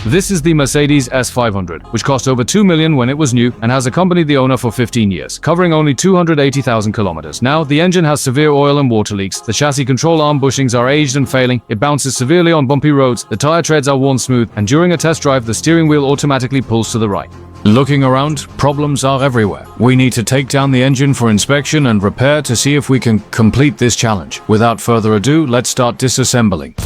This is the Mercedes S500, which cost over $2 million when it was new and has accompanied the owner for 15 years, covering only 280,000 kilometers. Now, the engine has severe oil and water leaks, the chassis control arm bushings are aged and failing, it bounces severely on bumpy roads, the tire treads are worn smooth, and during a test drive, the steering wheel automatically pulls to the right. Looking around, problems are everywhere. We need to take down the engine for inspection and repair to see if we can complete this challenge. Without further ado, let's start disassembling.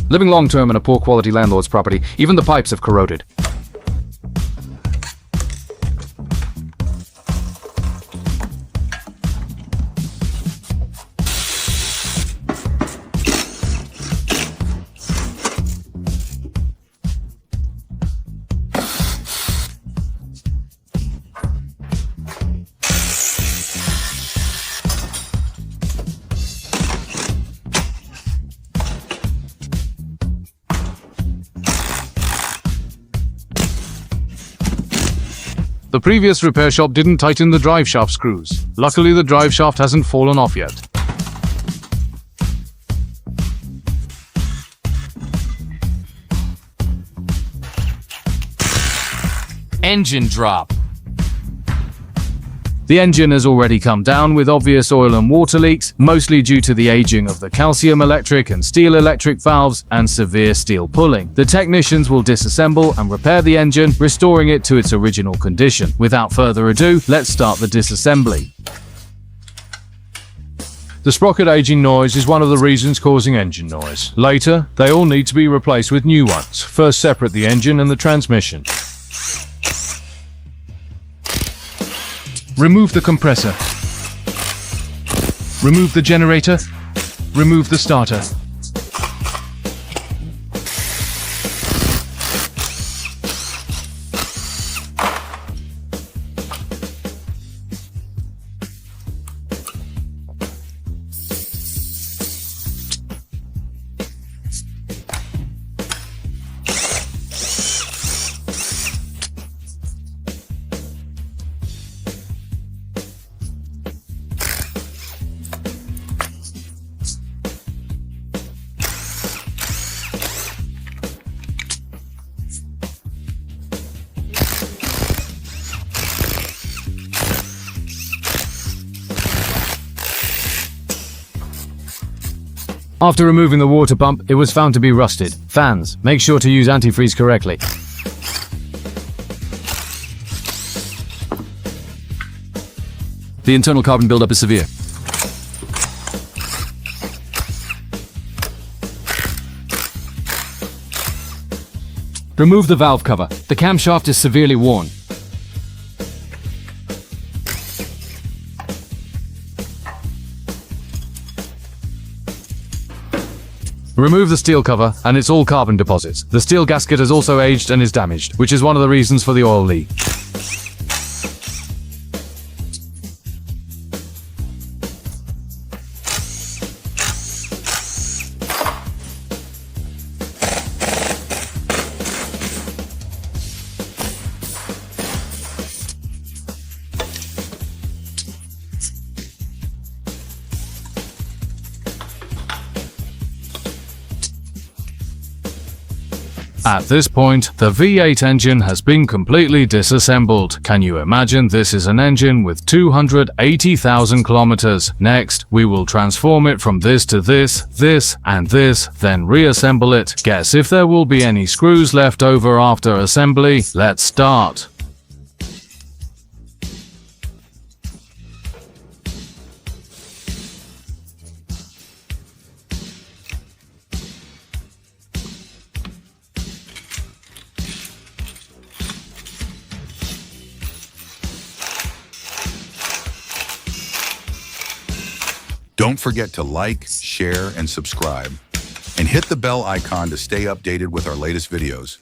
Living long-term in a poor-quality landlord's property, even the pipes have corroded. The previous repair shop didn't tighten the drive shaft screws. Luckily, the drive shaft hasn't fallen off yet. Engine drop. The engine has already come down with obvious oil and water leaks, mostly due to the aging of the calcium electric and steel electric valves and severe steel pulling. The technicians will disassemble and repair the engine, restoring it to its original condition. Without further ado, let's start the disassembly. The sprocket aging noise is one of the reasons causing engine noise. Later, they all need to be replaced with new ones. First, separate the engine and the transmission. Remove the compressor. Remove the generator. Remove the starter. After removing the water pump, it was found to be rusted. Fans, make sure to use antifreeze correctly. The internal carbon buildup is severe. Remove the valve cover. The camshaft is severely worn. Remove the steel cover, and it's all carbon deposits. The steel gasket has also aged and is damaged, which is one of the reasons for the oil leak. At this point, the V8 engine has been completely disassembled. Can you imagine this is an engine with 280,000 kilometers? Next, we will transform it from this to this, and this, then reassemble it. Guess if there will be any screws left over after assembly. Let's start. Don't forget to like, share, and subscribe, and hit the bell icon to stay updated with our latest videos.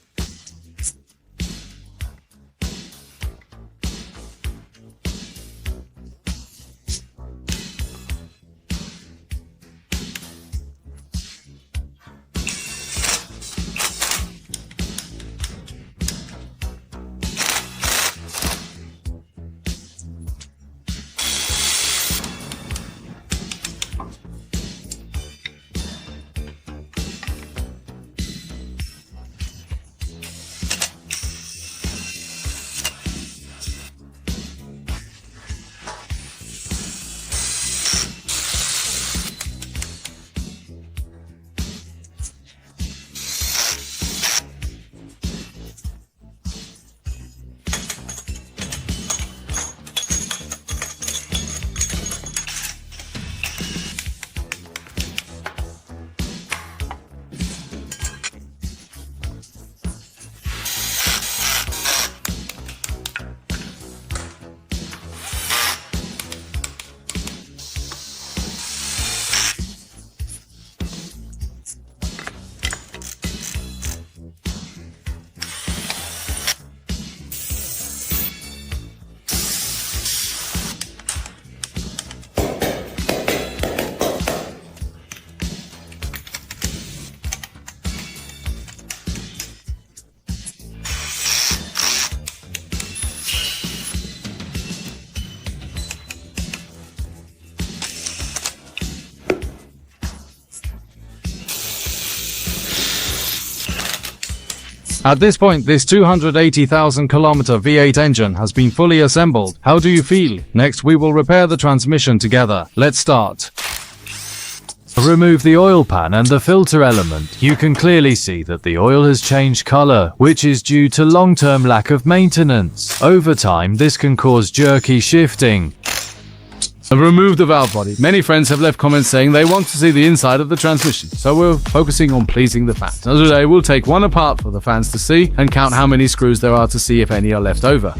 At this point, this 280,000 kilometer V8 engine has been fully assembled. How do you feel? Next, we will repair the transmission together. Let's start. Remove the oil pan and the filter element. You can clearly see that the oil has changed color, which is due to long-term lack of maintenance. Over time, this can cause jerky shifting. Remove the valve body. Many friends have left comments saying they want to see the inside of the transmission, so we're focusing on pleasing the fans. So today we'll take one apart for the fans to see and count how many screws there are to see if any are left over.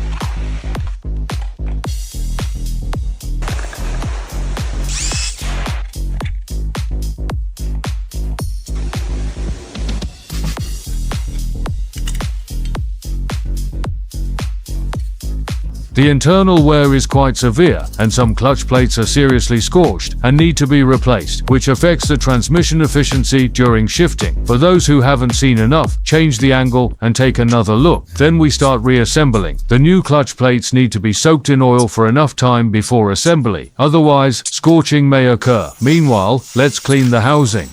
The internal wear is quite severe, and some clutch plates are seriously scorched and need to be replaced, which affects the transmission efficiency during shifting. For those who haven't seen enough, change the angle and take another look. Then we start reassembling. The new clutch plates need to be soaked in oil for enough time before assembly, otherwise scorching may occur. Meanwhile, let's clean the housing.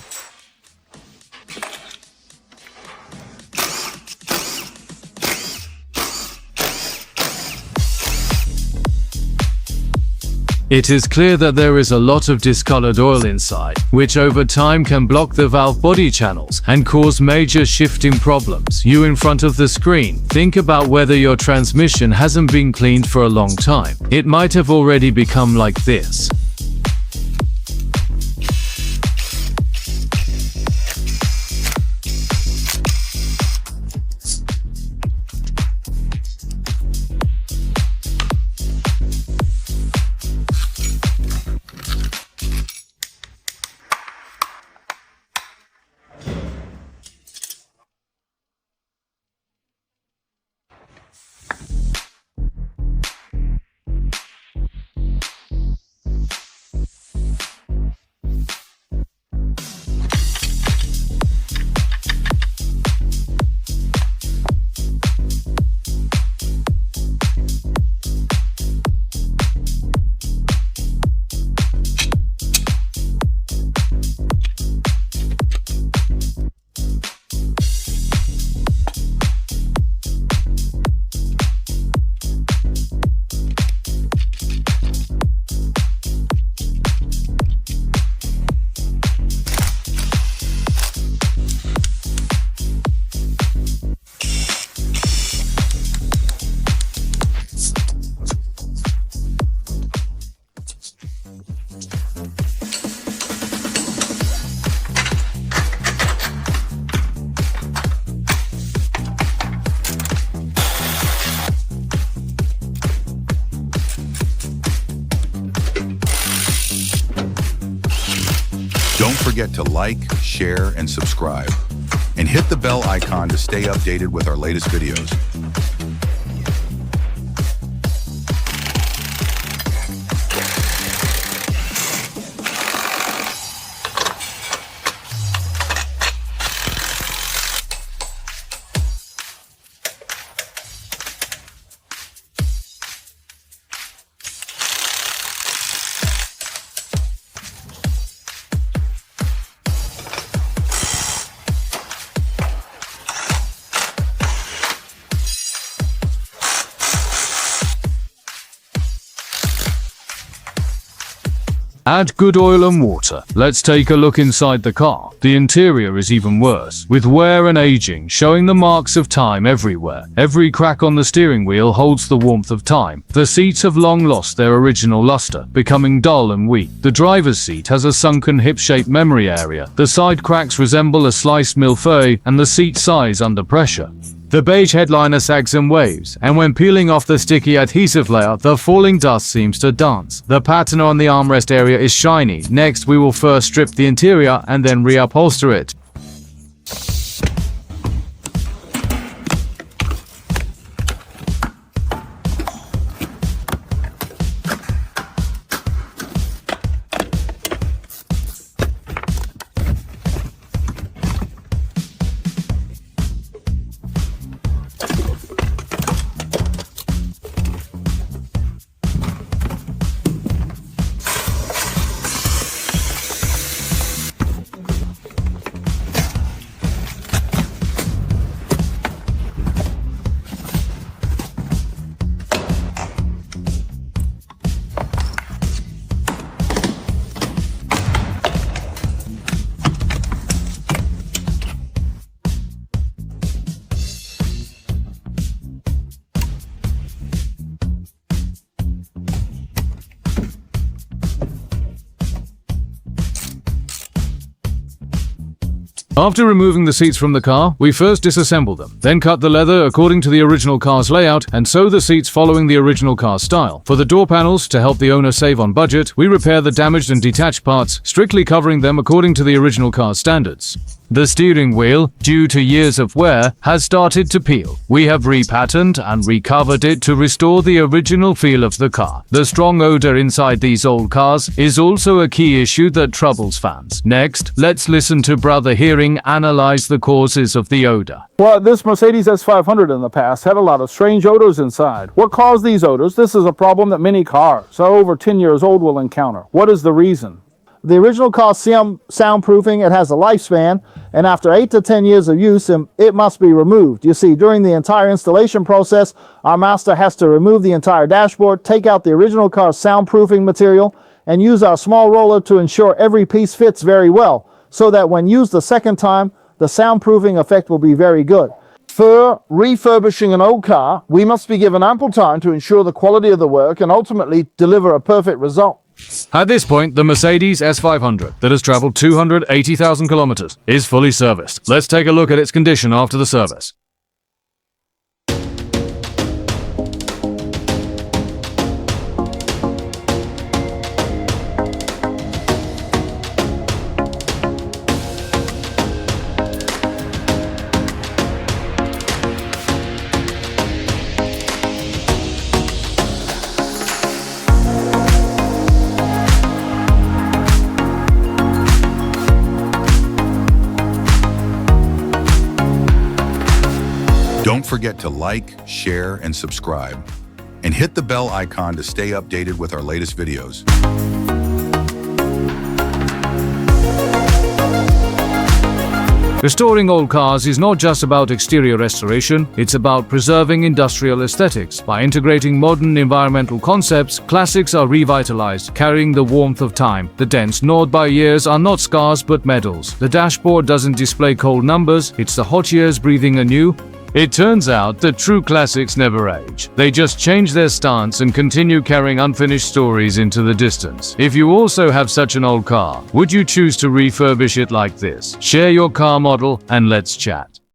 It is clear that there is a lot of discolored oil inside, which over time can block the valve body channels and cause major shifting problems. You in front of the screen, think about whether your transmission hasn't been cleaned for a long time. It might have already become like this. Don't forget to like, share, and subscribe. And hit the bell icon to stay updated with our latest videos. Add good oil and water. Let's take a look inside the car. The interior is even worse, with wear and aging showing the marks of time everywhere. Every crack on the steering wheel holds the warmth of time. The seats have long lost their original luster, becoming dull and weak. The driver's seat has a sunken hip-shaped memory area. The side cracks resemble a sliced millefeuille, and the seat sighs under pressure. The beige headliner sags and waves, and when peeling off the sticky adhesive layer, the falling dust seems to dance. The patina on the armrest area is shiny. Next, we will first strip the interior and then reupholster it. After removing the seats from the car, we first disassemble them, then cut the leather according to the original car's layout and sew the seats following the original car's style. For the door panels, to help the owner save on budget, we repair the damaged and detached parts, strictly covering them according to the original car's standards. The steering wheel, due to years of wear, has started to peel. We have repatterned and recovered it to restore the original feel of the car. The strong odor inside these old cars is also a key issue that troubles fans. Next, let's listen to Brother Hearing analyze the causes of the odor. Well, this Mercedes S500 in the past had a lot of strange odors inside. What caused these odors? This is a problem that many cars over 10 years old will encounter. What is the reason? The original car's soundproofing, it has a lifespan, and after 8 to 10 years of use, it must be removed. You see, during the entire installation process, our master has to remove the entire dashboard, take out the original car's soundproofing material, and use our small roller to ensure every piece fits very well, so that when used the second time, the soundproofing effect will be very good. For refurbishing an old car, we must be given ample time to ensure the quality of the work and ultimately deliver a perfect result. At this point, the Mercedes S500, that has traveled 280,000 kilometers, is fully serviced. Let's take a look at its condition after the service. Don't forget to like, share, and subscribe. And hit the bell icon to stay updated with our latest videos. Restoring old cars is not just about exterior restoration, it's about preserving industrial aesthetics. By integrating modern environmental concepts, classics are revitalized, carrying the warmth of time. The dents gnawed by years are not scars but medals. The dashboard doesn't display cold numbers, it's the hot years breathing anew. It turns out that true classics never age. They just change their stance and continue carrying unfinished stories into the distance. If you also have such an old car, would you choose to refurbish it like this? Share your car model and let's chat.